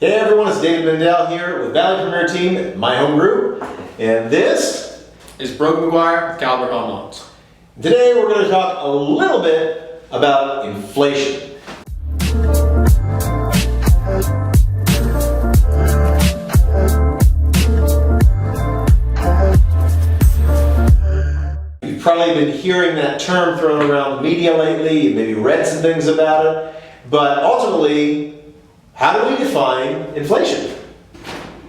Hey everyone, it's David Mendel here with Valley Premier Team, my home group, and this is Brogan McGuire with Caliber Home Loans. Today we're going to talk a little bit about inflation. You've probably been hearing that term thrown around the media lately, you've maybe read some things about it, but ultimately, how do we define inflation?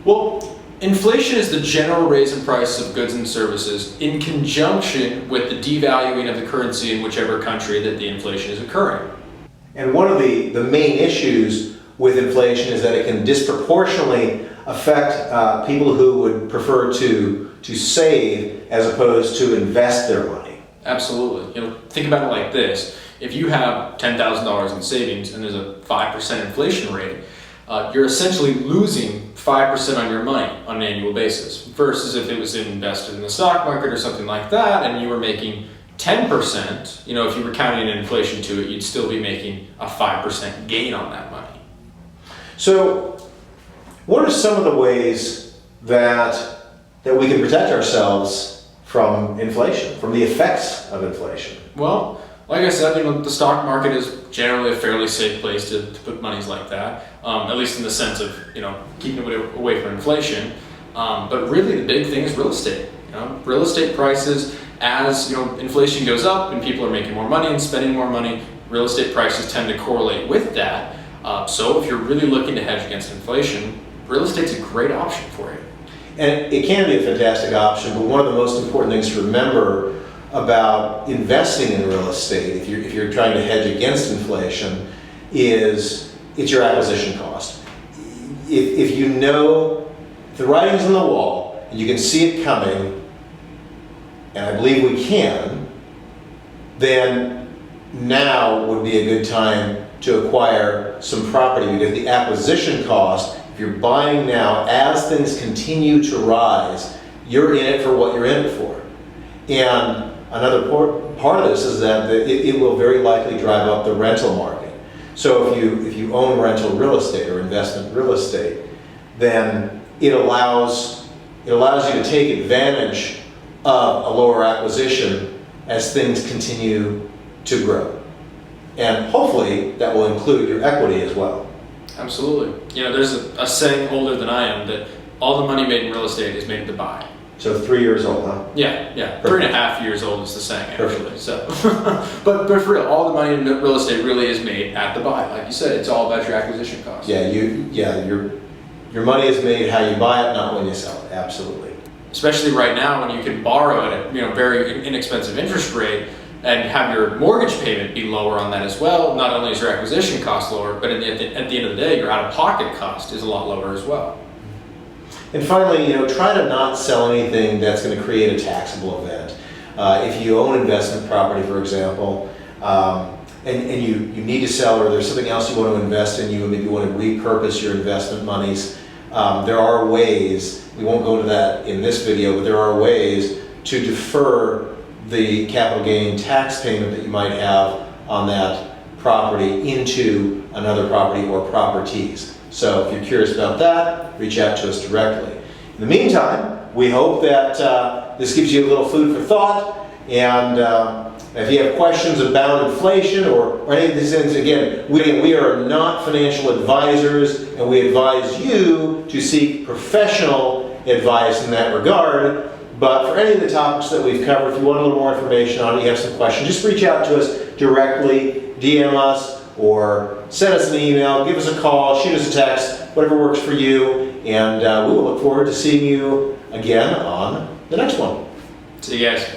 Well, inflation is the general raise in prices of goods and services in conjunction with the devaluing of the currency in whichever country that the inflation is occurring. And one of the main issues with inflation is that it can disproportionately affect people who would prefer to save as opposed to invest their money. Absolutely. Think about it like this. If you have $10,000 in savings and there's a 5% inflation rate, you're essentially losing 5% on your money on an annual basis, versus if it was invested in the stock market or something like that and you were making 10%, if you were counting inflation to it, you'd still be making a 5% gain on that money. So what are some of the ways that we can protect ourselves from inflation, from the effects of inflation? Well, like I said, the stock market is generally a fairly safe place to put monies like that, at least in the sense of, keeping it away from inflation. But really the big thing is real estate. Real estate prices, as inflation goes up and people are making more money and spending more money, real estate prices tend to correlate with that. So if you're really looking to hedge against inflation, real estate's a great option for you. And it can be a fantastic option, but one of the most important things to remember about investing in real estate, if you're trying to hedge against inflation, is it's your acquisition cost. If you know the writing's on the wall and you can see it coming, and I believe we can, then now would be a good time to acquire some property, because the acquisition cost, if you're buying now, as things continue to rise, you're in it for what you're in it for. And another part of this is that it will very likely drive up the rental market. So if you own rental real estate or investment real estate, then it allows you to take advantage of a lower acquisition as things continue to grow. And hopefully that will include your equity as well. Absolutely. There's a saying older than I am that all the money made in real estate is made to buy. So 3 years old, huh? Yeah. 3.5 years old is the saying, actually. So, but for real, all the money in real estate really is made at the buy. Like you said, it's all about your acquisition cost. Your money is made how you buy it, not when you sell it. Absolutely. Especially right now when you can borrow at a very inexpensive interest rate and have your mortgage payment be lower on that as well. Not only is your acquisition cost lower, but at the end of the day, your out-of-pocket cost is a lot lower as well. And finally, try to not sell anything that's going to create a taxable event. If you own investment property, for example, and you need to sell, or there's something else you want to invest in, you maybe want to repurpose your investment monies, there are ways, we won't go into that in this video, but there are ways to defer the capital gain tax payment that you might have on that property into another property or properties. So if you're curious about that, reach out to us directly. In the meantime, we hope that this gives you a little food for thought, and if you have questions about inflation or any of these things, again, we are not financial advisors, and we advise you to seek professional advice in that regard. But for any of the topics that we've covered, if you want a little more information on it, you have some questions, just reach out to us directly, DM us, or send us an email, give us a call, shoot us a text, whatever works for you, and we will look forward to seeing you again on the next one. See you guys.